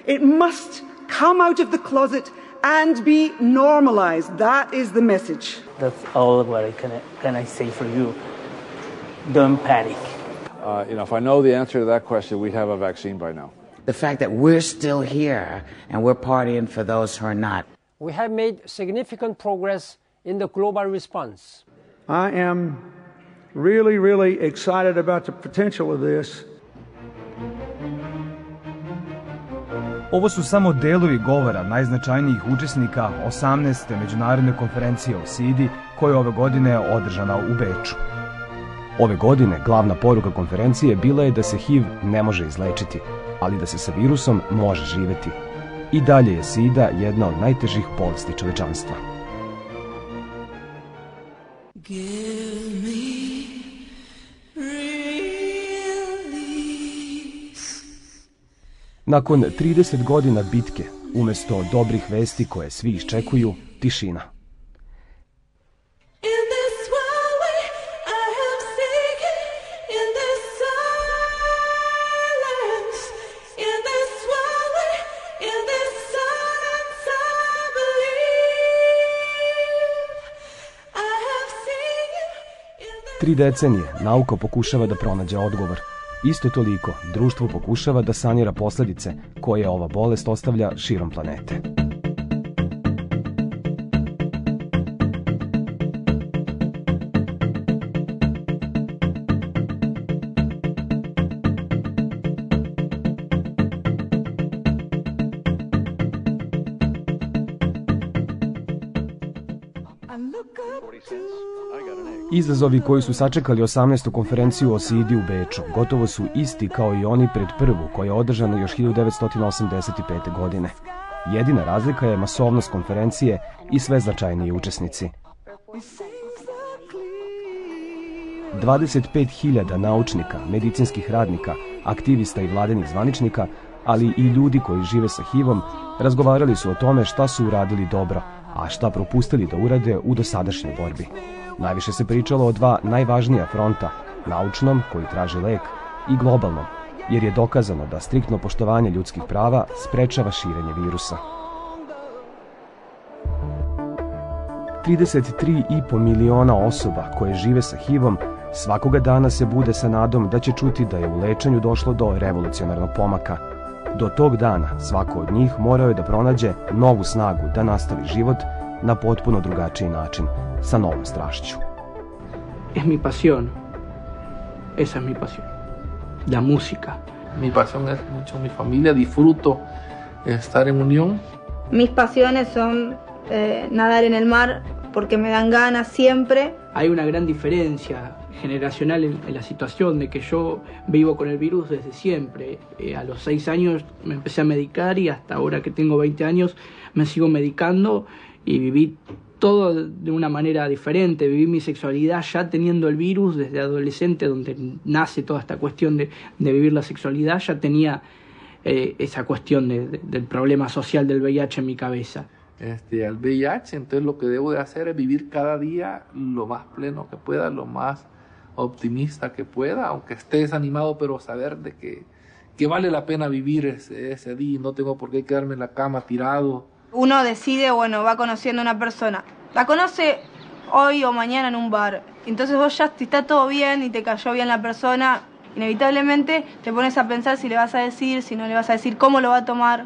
It must come out of the closet and be normalized. That is the message. That's all what can I say for you. Don't panic. If I know the answer to that question, we'd have a vaccine by now. The fact that we're still here and we're partying for those who are not. We have made significant progress in the global response. I am really, really excited about the potential of this. Ovo su samo delovi govora najznačajnijih učesnika 18. međunarodne konferencije o SIDI koja je ove godine održana u Beču. Ove godine glavna poruka konferencije bila je da se HIV ne može izlečiti, ali da se sa virusom može živeti. I dalje je SIDA jedna od najtežih bolesti čovečanstva. Nakon 30 godina bitke, umesto dobrih vesti koje svi iščekuju, tišina. Tri decenije nauka pokušava da pronađe odgovor. Isto toliko društvo pokušava da sanira posledice koje ova bolest ostavlja širom planete. Izazovi koji su sačekali 18. konferenciju o SIDI u Beču gotovo su isti kao i oni pred prvu koja je održana još 1985. godine. Jedina razlika je masovnost konferencije i sve značajniji učesnici. 25.000 naučnika, medicinskih radnika, aktivista i vladinih zvaničnika, ali i ljudi koji žive sa HIV-om, razgovarali su o tome šta su uradili dobro, a šta propustili da urade u dosadašnjoj borbi. Najviše se pričalo o dva najvažnija fronta, naučnom, koji traži lek, i globalnom, jer je dokazano da striktno poštovanje ljudskih prava sprečava širenje virusa. 33,5 miliona osoba koje žive sa HIV-om svakoga dana se bude sa nadom da će čuti da je u lečenju došlo do revolucionarnog pomaka. Do tog dana svako od njih morao je da pronađe novu snagu da nastavi život na potpuno drugačiji način, sa novom strašću. Es mi pasión. Esa es mi pasión. La música. Mi pasión es mucho mi familia, disfruto estar en unión. Mis pasiones son nadar en el mar porque me dan ganas siempre. Hay una gran diferencia generacional en la situación de que yo vivo con el virus desde siempre. A los 6 años me empecé a medicar y hasta ahora que tengo 20 años me sigo medicando y viví todo de una manera diferente. Viví mi sexualidad ya teniendo el virus desde adolescente, donde nace toda esta cuestión de vivir la sexualidad. Ya tenía esa cuestión del problema social del VIH en mi cabeza. Al VIH, entonces lo que debo de hacer es vivir cada día lo más pleno que pueda, lo más optimista que pueda, aunque esté desanimado, pero saber de que vale la pena vivir ese día. No tengo por qué quedarme en la cama tirado. Uno decide, bueno, va conociendo a una persona. La conoce hoy o mañana en un bar. Entonces vos ya, si está todo bien y te cayó bien la persona, inevitablemente te pones a pensar si le vas a decir, si no le vas a decir, cómo lo va a tomar,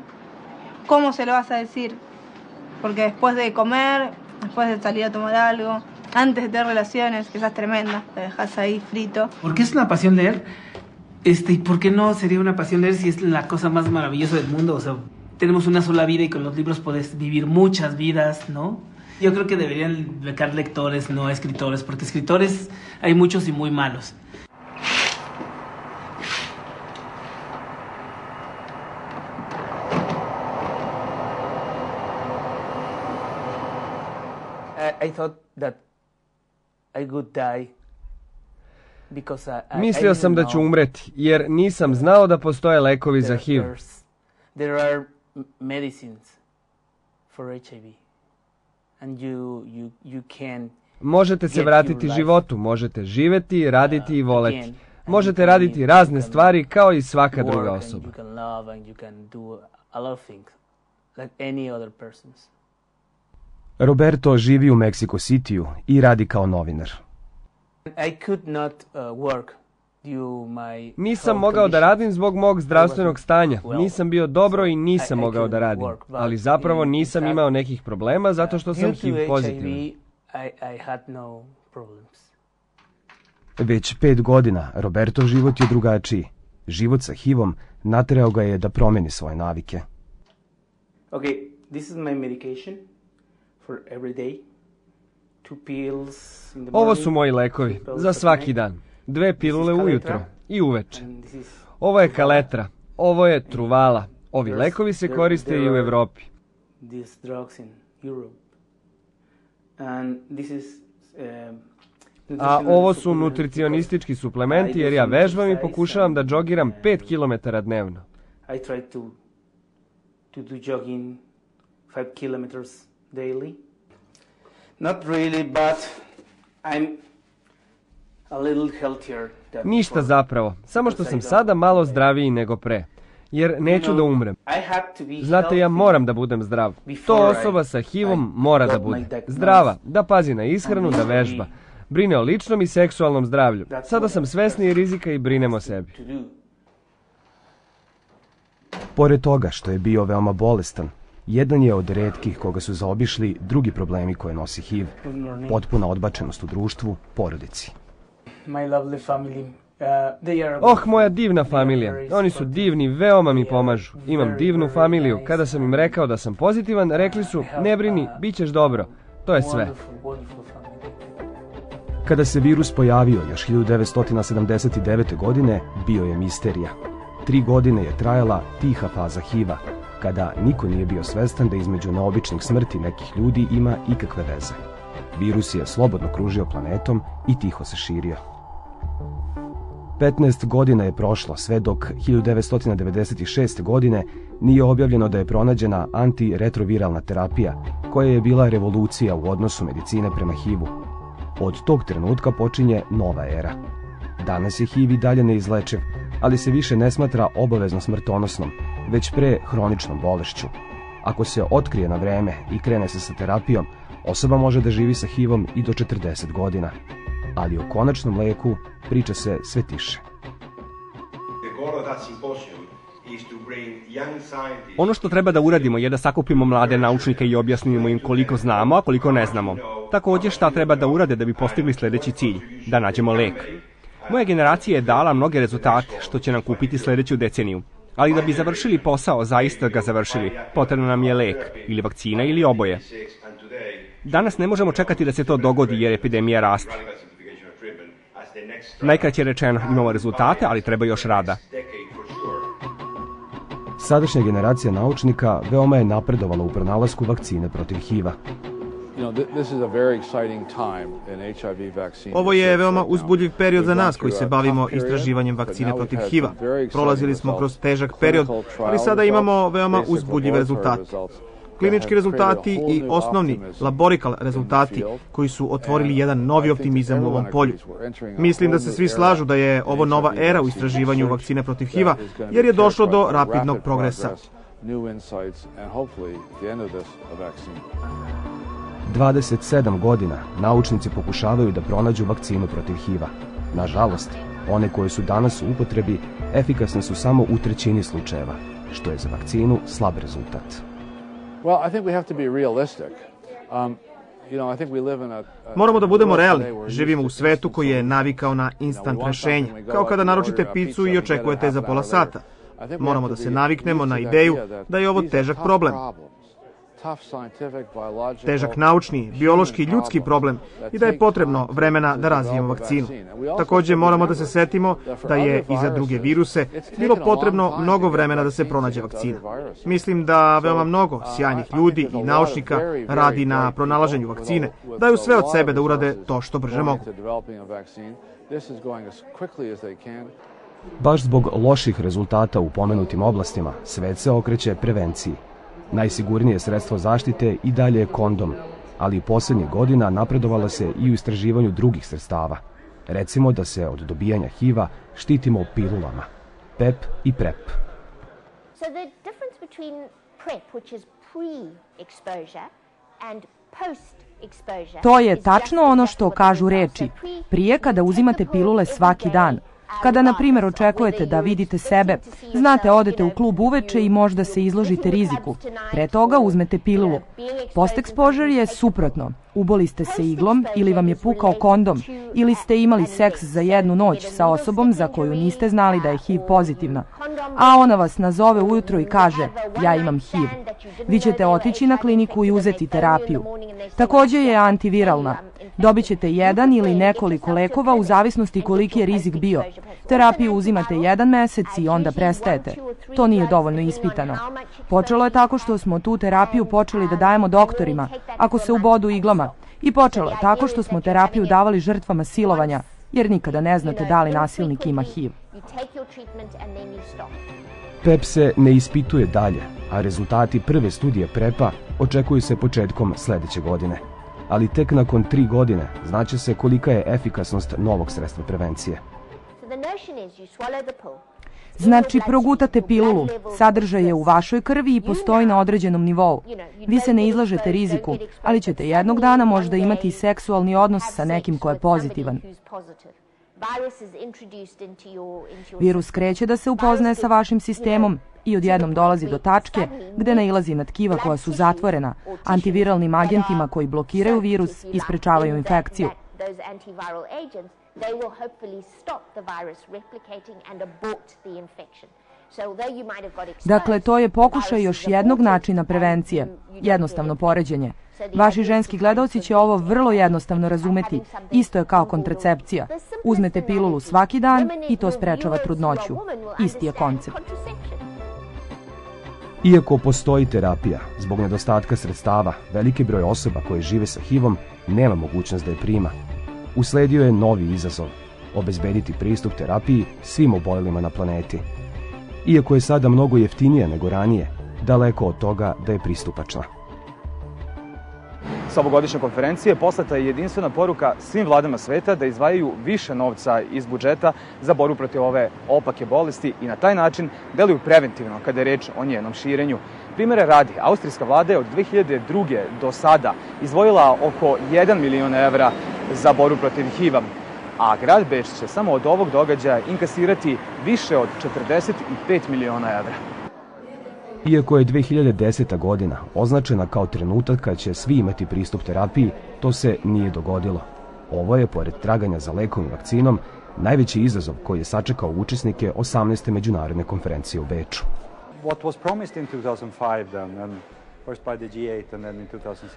cómo se lo vas a decir. Porque después de comer, después de salir a tomar algo, antes de tener relaciones, que esa es tremenda, te dejas ahí frito. ¿Por qué es una pasión leer? ¿Y por qué no sería una pasión leer si es la cosa más maravillosa del mundo? O sea, tenemos una sola vida y con los libros puedes vivir muchas vidas, ¿no? Yo creo que deberían becar lectores, no escritores, porque escritores hay muchos y muy malos. I thought that I would die because Mislio sam da ću umreti, jer nisam znao da postoje lekovi za HIV. There are medicines for HIV, and you can. Možete se vratiti životu, možete živeti, raditi i voleti. Možete raditi razne stvari kao i svaka druga osoba. a lot of things, like any other persons. Roberto živi u Mexico Cityu i radi kao novinar. I could not work due my Nisam mogao da radim zbog mog zdravstvenog stanja. Nisam bio dobro i nisam mogao da radim. Ali zapravo nisam imao nekih problema zato što sam HIV pozitivan. I had no problems. Već 5 godina Robertov život je drugačiji. Život sa HIV-om naterao ga je da promeni svoje navike. Okay, this is my medication for every day. 2 pills in the morning. Ovo su moji lekovi za svaki dan. 2 pilule ujutro i uveče. Ovo je Kaletra, ovo je Truvala. Ovi lekovi se koriste i u Evropi. These drugs in Europe. And this is A ovo su nutricionistički suplementi jer ja vežbam i pokušavam da džogiram 5 km dnevno. I try to do jogging 5 km daily. Not really, but I'm a little healthier than Ništa before. zapravo, samo što sam sada malo zdraviji nego pre. Jer neću da umrem. Znate, ja moram da budem zdrav. To osoba sa HIV-om mora da bude. Zdrava, da pazi na ishranu, da vežba. Brine o ličnom i seksualnom zdravlju. Sada sam svesniji rizika i brinem o sebi. Pored toga što je bio veoma bolestan, jedan je od retkih koga su zaobišli drugi problemi koje nosi HIV. Potpuna odbačenost u društvu, porodici. My lovely family. Moja divna familija. Oni su divni, veoma mi pomažu. Imam divnu familiju. Kada sam im rekao da sam pozitivan, rekli su, ne brini, bit ćeš dobro. To je sve. Kada se virus pojavio još 1979. godine, bio je misterija. 3 godine je trajala tiha faza HIV-a, kada niko nije bio svestan da između neobičnih smrti nekih ljudi ima ikakve veze. Virus je slobodno kružio planetom i tiho se širio. 15 godina je prošlo, sve dok 1996. godine nije objavljeno da je pronađena antiretroviralna terapija, koja je bila revolucija u odnosu medicine prema HIV-u. Od tog trenutka počinje nova era. Danas je HIV i dalje neizlečiv, ali se više ne smatra obavezno smrtonosnom, već pre hroničnom bolešću. Ako se otkrije na vreme i krene se sa terapijom, osoba može da živi sa HIV-om i do 40 godina. Ali o konačnom leku priča se sve tiše. Ono što treba da uradimo je da sakupimo mlade naučnike i objasnimo im koliko znamo, a koliko ne znamo. Također šta treba da urade da bi postigli sljedeći cilj, da nađemo lek. Moja generacija je dala mnoge rezultate što će nam kupiti sljedeću deceniju. Ali da bi završili posao, zaista ga završili, potrebno nam je lek, ili vakcina ili oboje. Danas ne možemo čekati da se to dogodi jer epidemija raste. Najkraće rečeno, imamo rezultate, ali treba još rada. Sadašnja generacija naučnika veoma je napredovala u pronalasku vakcine protiv HIV-a. Ovo je veoma uzbudljiv period za nas koji se bavimo istraživanjem vakcine protiv HIV-a. Prolazili smo kroz težak period, ali sada imamo veoma uzbudljive rezultate. Klinički rezultati i osnovni laborikal rezultati koji su otvorili jedan novi optimizam u ovom polju. Mislim da se svi slažu da je ovo nova era u istraživanju vakcine protiv HIV-a jer je došlo do rapidnog progresa. 27 godina naučnici pokušavaju da pronađu vakcinu protiv HIV-a. Nažalost, one koje su danas u upotrebi efikasne su samo u 1/3 slučajeva, što je za vakcinu slab rezultat. Moramo da budemo realni. Živimo u svetu koji je navikao na instant rešenje, kao kada naručite picu i očekujete za pola sata. Moramo da se naviknemo na ideju da je ovo težak problem. Težak naučni, biološki i ljudski problem i da je potrebno vremena da razvijemo vakcinu. Također moramo da se setimo da je i za druge viruse bilo potrebno mnogo vremena da se pronađe vakcina. Mislim da veoma mnogo sjajnih ljudi i naučnika radi na pronalaženju vakcine, daju sve od sebe da urade to što brže mogu. Baš zbog loših rezultata u pomenutim oblastima, svet se okreće prevenciji. Najsigurnije sredstvo zaštite i dalje je kondom, ali posljednjih godina napredovala se i u istraživanju drugih sredstava. Recimo da se od dobijanja HIV-a štitimo pilulama, PEP i PrEP. To je tačno ono što kažu reči. Prije kada uzimate pilule svaki dan. Kada, na primjer, očekujete da vidite sebe, znate, odete u klub uveče i možda se izložite riziku. Pre toga uzmete pilulu. Post-exposure je suprotno. Uboli ste se iglom ili vam je pukao kondom ili ste imali seks za jednu noć sa osobom za koju niste znali da je HIV pozitivna. A ona vas nazove ujutro i kaže, ja imam HIV. Vi ćete otići na kliniku i uzeti terapiju. Također je antiviralna. Dobit ćete jedan ili nekoliko lekova u zavisnosti koliki je rizik bio. Terapiju uzimate 1 mesec i onda prestajete. To nije dovoljno ispitano. Počelo je tako što smo tu terapiju počeli da dajemo doktorima, ako se ubodu iglama. I počelo je tako što smo terapiju davali žrtvama silovanja, jer nikada ne znate da li nasilnik ima HIV. PEP se ne ispituje dalje, a rezultati prve studije PrEP-a očekuju se početkom sledeće godine. Ali tek nakon 3 godine znaće se kolika je efikasnost novog sredstva prevencije. Znači, progutate pilulu, sadržaj je u vašoj krvi i postoji na određenom nivou. Vi se ne izlažete riziku, ali ćete jednog dana možda imati seksualni odnos sa nekim ko je pozitivan. Virus kreće da se upoznaje sa vašim sistemom i odjednom dolazi do tačke gde nailazi na tkiva koja su zatvorena, antiviralnim agentima koji blokiraju virus i sprečavaju infekciju. Dakle, to je pokušaj još jednog načina prevencije, jednostavno poređenje. Vaši ženski gledaoci će ovo vrlo jednostavno razumeti, isto je kao kontracepcija. Uzmete pilulu svaki dan i to sprečava trudnoću. Isti je koncept. Iako postoji terapija, zbog nedostatka sredstava, veliki broj osoba koje žive sa HIV-om nema mogućnost da je prima. Usledio je novi izazov – obezbediti pristup terapiji svim obolelima na planeti. Iako je sada mnogo jeftinija nego ranije, daleko od toga da je pristupačna. Sa ovogodišnje konferencije poslata je jedinstvena poruka svim vladama sveta da izdvajaju više novca iz budžeta za borbu protiv ove opake bolesti i na taj način deluju preventivno kada je reč o njenom širenju. Primere radi, austrijska vlada je od 2002. do sada izdvojila oko 1 milion evra za borbu protiv HIV-a, a grad Beč će samo od ovog događaja inkasirati više od 45 miliona evra. Iako je 2010. godina označena kao trenutak kad će svi imati pristup terapiji, to se nije dogodilo. Ovo je, pored traganja za lekom i vakcinom, najveći izazov koji je sačekao učesnike 18. međunarodne konferencije u Beču.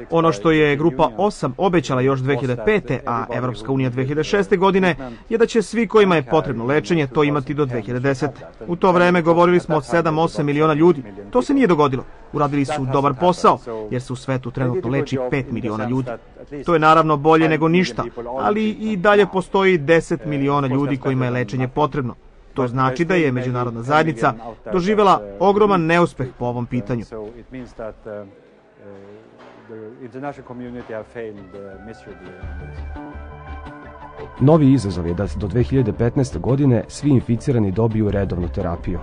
Ono što je Grupa 8 obećala još 2005. a Evropska unija 2006. godine je da će svi kojima je potrebno lečenje to imati do 2010. U to vreme govorili smo od 7-8 miliona ljudi. To se nije dogodilo. Uradili su dobar posao, jer se u svetu trenutno leči 5 miliona ljudi. To je naravno bolje nego ništa, ali i dalje postoji 10 miliona ljudi kojima je lečenje potrebno. To znači da je međunarodna zajednica doživjela ogroman neuspeh po ovom pitanju. Novi izazov je da do 2015. godine svi inficirani dobiju redovnu terapiju.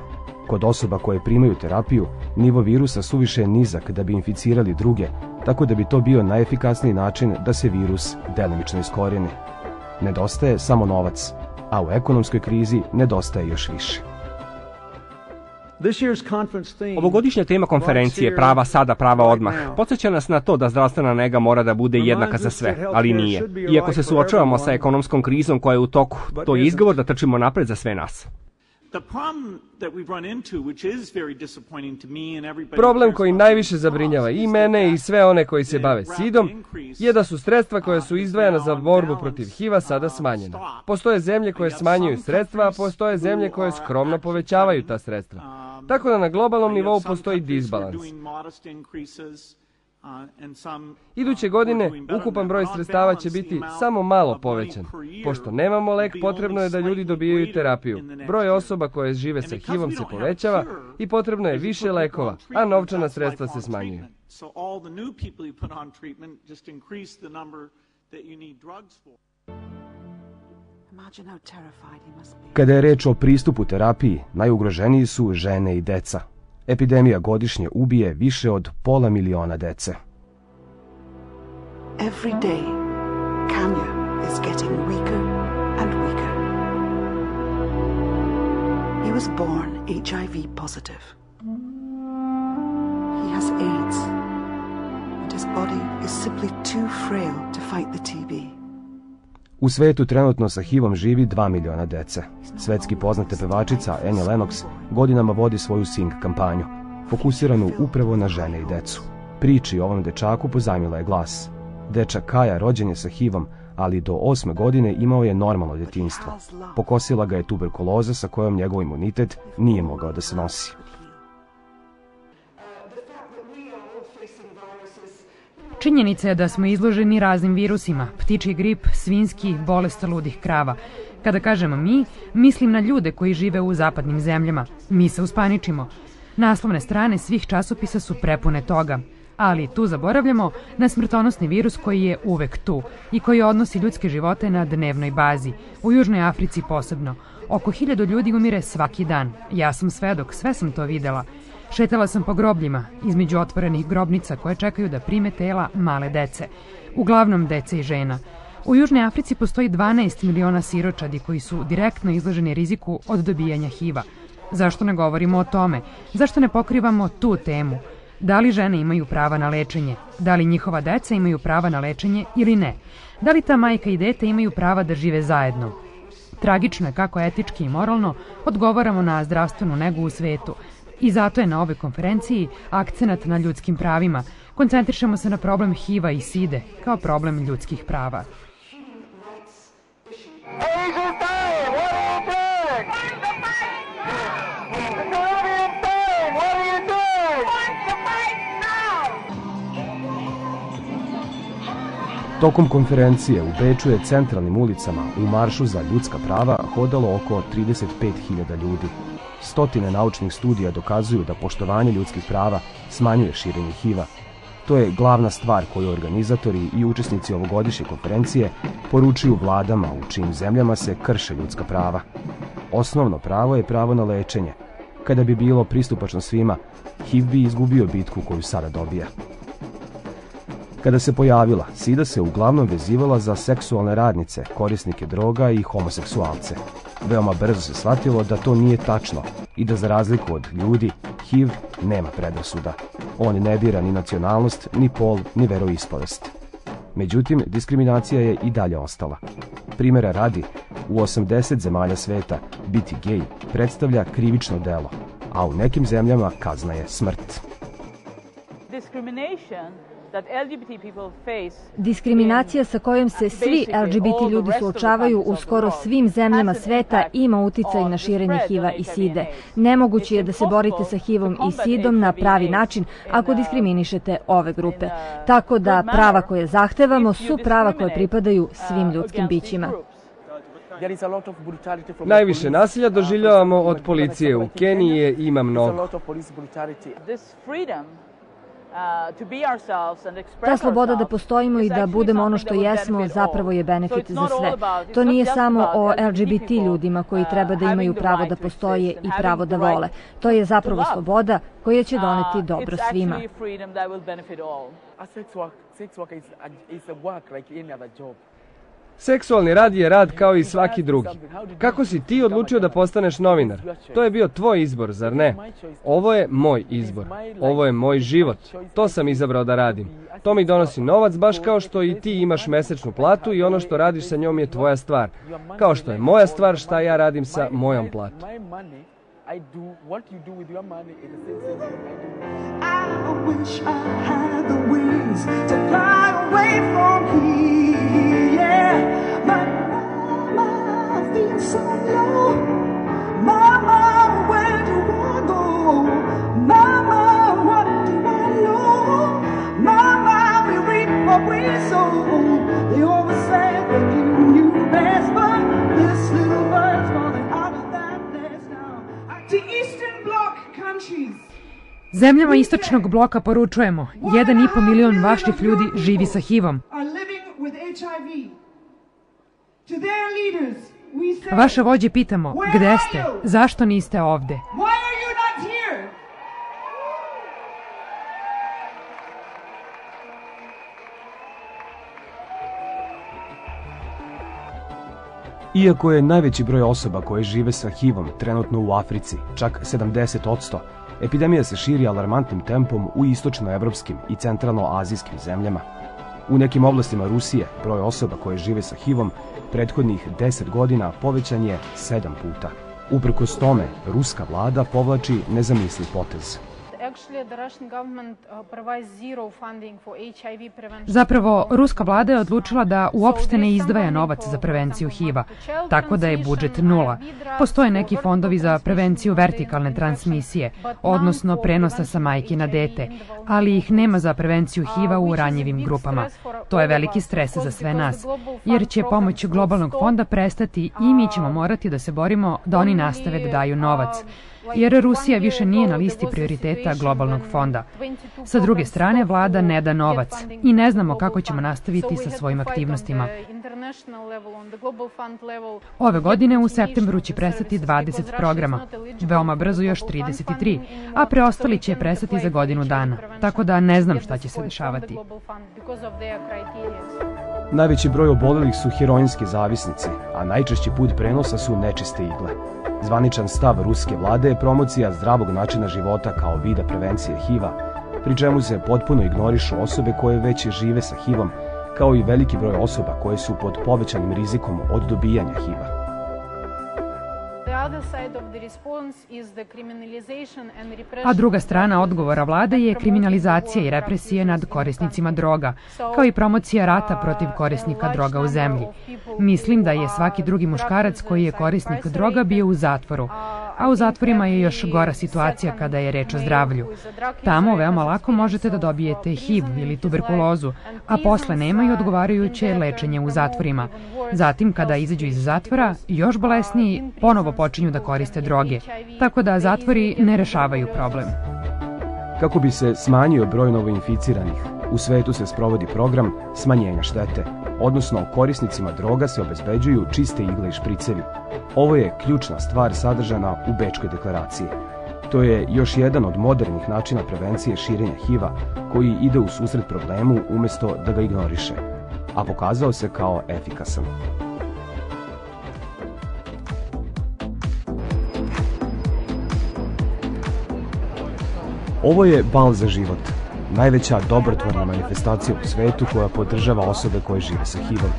Kod osoba koje primaju terapiju, nivo virusa suviše je nizak da bi inficirali druge, tako da bi to bio najefikasniji način da se virus delimično iskorijeni. Nedostaje samo novac, a u ekonomskoj krizi nedostaje još više. Ovogodišnja tema konferencije Prava sada, prava odmah podsjeća nas na to da zdravstvena nega mora da bude jednaka za sve, ali nije. Iako se suočavamo sa ekonomskom krizom koja je u toku, to je izgovor da trčimo napred za sve nas. Problem koji najviše zabrinjava i mene i sve one koji se bave SIDom je da su sredstva koja su izdvajana za borbu protiv HIV-a sada smanjena. Postoje zemlje koje smanjuju sredstva, a postoje zemlje koje skromno povećavaju ta sredstva. Tako da na globalnom nivou postoji disbalans. Iduće godine ukupan broj sredstava će biti samo malo povećan. Pošto nemamo lek, potrebno je da ljudi dobijaju terapiju. Broj osoba koje žive sa HIV-om se povećava i potrebno je više lekova, a novčana sredstva se smanjuju. Kada je reč o pristupu terapiji, najugroženiji su žene i deca. Epidemija godišnje ubije više od 500.000 dece. Every day, Kanya is getting weaker and weaker. He was born HIV positive. He has AIDS, and his body is simply too frail to fight the TB. U svetu trenutno sa HIV-om živi 2 miliona dece. Svetski poznata pevačica Annie Lennox godinama vodi svoju Sing kampanju, fokusiranu upravo na žene i decu. Priči o ovom dečaku pozajmila je glas. Dečak Kaja rođen je sa HIV-om, ali do 8. godine imao je normalno djetinjstvo. Pokosila ga je tuberkuloza sa kojom njegov imunitet nije mogao da se nosi. Činjenica je da smo izloženi raznim virusima, ptičji grip, svinjski, bolest ludih krava. Kada kažemo mi, mislim na ljude koji žive u zapadnim zemljama. Mi se uspaničimo. Naslovne strane svih časopisa su prepune toga. Ali tu zaboravljamo na smrtonosni virus koji je uvek tu i koji odnosi ljudske živote na dnevnoj bazi. U Južnoj Africi posebno. Oko 1000 ljudi umire svaki dan. Ja sam svedok, sve sam to videla. Šetala sam po grobljima, između otvorenih grobnica koje čekaju da prime tela male dece. Uglavnom dece i žena. U Južnoj Africi postoji 12 miliona siročadi koji su direktno izloženi riziku od dobijanja HIV-a. Zašto ne govorimo o tome? Zašto ne pokrivamo tu temu? Da li žene imaju prava na lečenje? Da li njihova deca imaju prava na lečenje ili ne? Da li ta majka i dete imaju prava da žive zajedno? Tragično je kako etički i moralno odgovaramo na zdravstvenu negu u svetu. I zato je na ovoj konferenciji akcenat na ljudskim pravima. Koncentrišemo se na problem HIV-a i SIDE kao problem ljudskih prava. Tokom konferencije u Beču je centralnim ulicama u maršu za ljudska prava hodalo oko 35.000 ljudi. Stotine naučnih studija dokazuju da poštovanje ljudskih prava smanjuje širenje HIV-a. To je glavna stvar koju organizatori i učesnici ovogodišnje konferencije poručuju vladama u čijim zemljama se krše ljudska prava. Osnovno pravo je pravo na lečenje. Kada bi bilo pristupačno svima, HIV bi izgubio bitku koju sada dobija. Kada se pojavila, SIDA se uglavnom vezivala za seksualne radnice, korisnike droga i homoseksualce. Veoma brzo se shvatilo da to nije tačno i da za razliku od ljudi, HIV nema predrasuda. On ne bira ni nacionalnost, ni pol, ni veroispovest. Međutim, diskriminacija je i dalje ostala. Primjera radi, u 80 zemalja sveta biti gej predstavlja krivično delo, a u nekim zemljama kazna je smrt. Diskriminacija sa kojom se svi LGBT ljudi suočavaju u skoro svim zemljama sveta ima uticaj na širenje HIV-a i SIDE. Nemoguće je da se borite sa HIV-om i SIDom na pravi način ako diskriminišete ove grupe. Tako da prava koje zahtevamo su prava koje pripadaju svim ljudskim bićima. Najviše nasilja doživljavamo od policije. U Keniji je ima mnogo. Ta sloboda da postojimo i da budemo ono što jesmo zapravo je benefit za sve. To nije samo o LGBT ljudima koji treba da imaju pravo da postoje i pravo da vole. To je zapravo sloboda koja će doneti dobro svima. Seksualni rad je rad kao i svaki drugi. Kako si ti odlučio da postaneš novinar? To je bio tvoj izbor, zar ne? Ovo je moj izbor. Ovo je moj život. To sam izabrao da radim. To mi donosi novac baš kao što i ti imaš mesečnu platu i ono što radiš sa njom je tvoja stvar. Kao što je moja stvar šta ja radim sa mojom platom. Zemljama istočnog bloka poručujemo, 1,5 milion vaših ljudi živi sa HIV-om. Vaše vođe pitamo, gde ste? Zašto niste ovde? Iako je najveći broj osoba koje žive sa HIV-om trenutno u Africi, čak 70%, epidemija se širi alarmantnim tempom u istočnoevropskim i centralnoazijskim zemljama. U nekim oblastima Rusije broj osoba koje žive sa HIV-om prethodnih 10 godina povećan je 7 puta. Uprkos tome, ruska vlada povlači nezamisliv potez. Zapravo, ruska vlada je odlučila da uopšte ne izdvaja novac za prevenciju HIV-a, tako da je budžet nula. Postoje neki fondovi za prevenciju vertikalne transmisije, odnosno prenosa sa majke na dete, ali ih nema za prevenciju HIV-a u ranjivim grupama. To je veliki stres za sve nas, jer će pomoću globalnog fonda prestati i mi ćemo morati da se borimo da oni nastave da daju novac, jer Rusija više nije na listi prioriteta globalnog fonda. Sa druge strane, vlada ne da novac i ne znamo kako ćemo nastaviti sa svojim aktivnostima. Ove godine u septembru će prestati 20 programa, veoma brzo još 33, a preostali će prestati za godinu dana, tako da ne znam šta će se dešavati. Najveći broj obolelih su heroinski zavisnici, a najčešći put prenosa su nečiste igle. Zvaničan stav ruske vlade je promocija zdravog načina života kao vida prevencije HIV-a, pri čemu se potpuno ignorišu osobe koje već žive sa HIV-om, kao i veliki broj osoba koje su pod povećanim rizikom od dobijanja HIV-a. A druga strana odgovora vlade je kriminalizacija i represije nad korisnicima droga, kao i promocija rata protiv korisnika droga u zemlji. Mislim da je svaki drugi muškarac koji je korisnik droga bio u zatvoru, a u zatvorima je još gora situacija kada je reč o zdravlju. Tamo veoma lako možete da dobijete HIV ili tuberkulozu, a posle nemaju odgovarajuće lečenje u zatvorima. Zatim, kada izađu iz zatvora, još bolesniji ponovo počinju da koriste droge, tako da zatvori ne rešavaju problem. Kako bi se smanjio broj novoinficiranih, u svetu se sprovodi program smanjenja štete, odnosno korisnicima droga se obezbeđuju čiste igle i špricevi. Ovo je ključna stvar sadržana u Bečkoj deklaraciji. To je još jedan od modernih načina prevencije širenja HIV-a koji ide u susret problemu umesto da ga ignoriše, a pokazao se kao efikasan. Ovo je Bal za život, najveća dobrotvorna manifestacija u svetu koja podržava osobe koje žive sa HIV-om.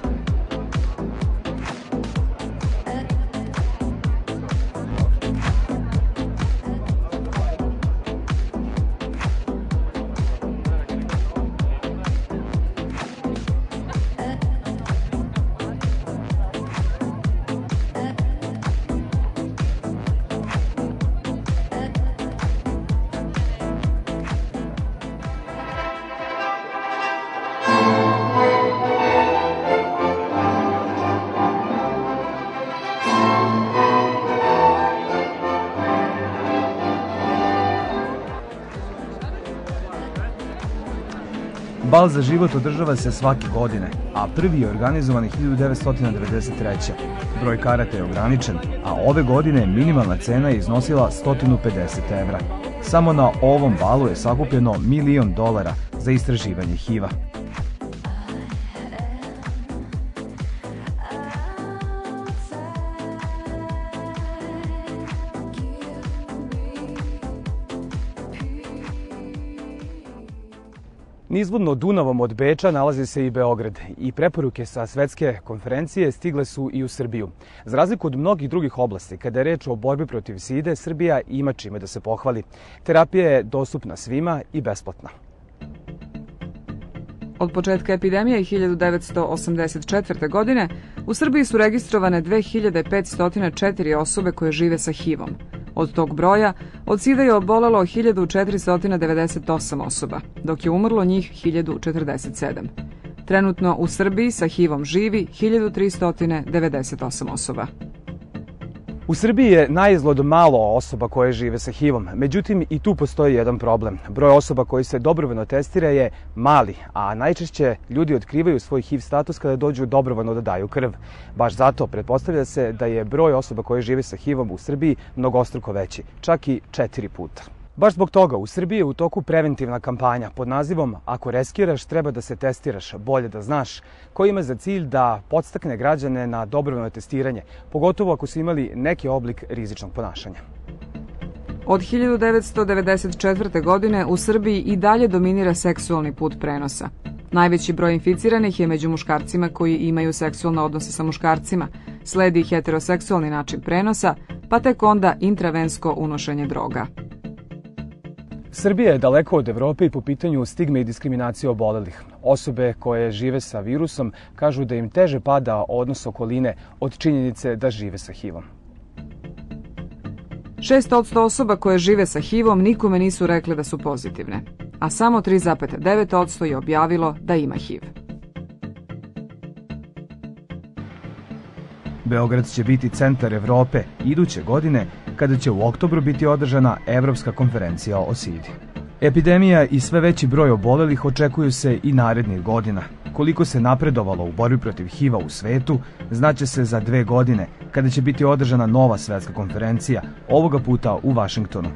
Bal za život održava se svake godine, a prvi je organizovan 1993. Broj karata je ograničen, a ove godine minimalna cena je iznosila 150 evra. Samo na ovom balu je sakupljeno $1 milion za istraživanje HIV-a. Nizvodno Dunavom od Beča nalazi se i Beograd i preporuke sa svetske konferencije stigle su i u Srbiju. Za razliku od mnogih drugih oblasti, kada je reč o borbi protiv side, Srbija ima čime da se pohvali. Terapija je dostupna svima i besplatna. Od početka epidemije 1984. godine u Srbiji su registrovane 2504 osobe koje žive sa HIV-om. Od tog broja od sida je obolelo 1498 osoba, dok je umrlo njih 1047. Trenutno u Srbiji sa HIV-om živi 1398 osoba. U Srbiji je naizgled malo osoba koje žive sa HIV-om, međutim i tu postoji jedan problem. Broj osoba koji se dobrovoljno testira je mali, a najčešće ljudi otkrivaju svoj HIV status kada dođu dobrovoljno da daju krv. Baš zato pretpostavlja se da je broj osoba koje žive sa HIV-om u Srbiji mnogostruko veći, čak i 4 puta. Baš zbog toga u Srbiji je u toku preventivna kampanja pod nazivom Ako reskiraš, treba da se testiraš, bolje da znaš, koja ima za cilj da podstakne građane na dobrovoljno testiranje, pogotovo ako su imali neki oblik rizičnog ponašanja. Od 1994. godine u Srbiji i dalje dominira seksualni put prenosa. Najveći broj inficiranih je među muškarcima koji imaju seksualne odnose sa muškarcima, sledi heteroseksualni način prenosa, pa tek onda intravensko unošenje droga. Srbija je daleko od Evrope i po pitanju stigme i diskriminacije obolelih. Osobe koje žive sa virusom kažu da im teže pada odnos okoline od činjenice da žive sa HIV-om. 6% osoba koje žive sa HIV-om nikome nisu rekle da su pozitivne, a samo 3,9% je objavilo da ima HIV. Beograd će biti centar Evrope iduće godine, kada će u oktobru biti održana Evropska konferencija o SIDI. Epidemija i sve veći broj obolelih očekuju se i narednih godina. Koliko se napredovalo u borbi protiv HIV-a u svetu, znaće se za 2 godine, kada će biti održana nova svetska konferencija, ovoga puta u Vašingtonu.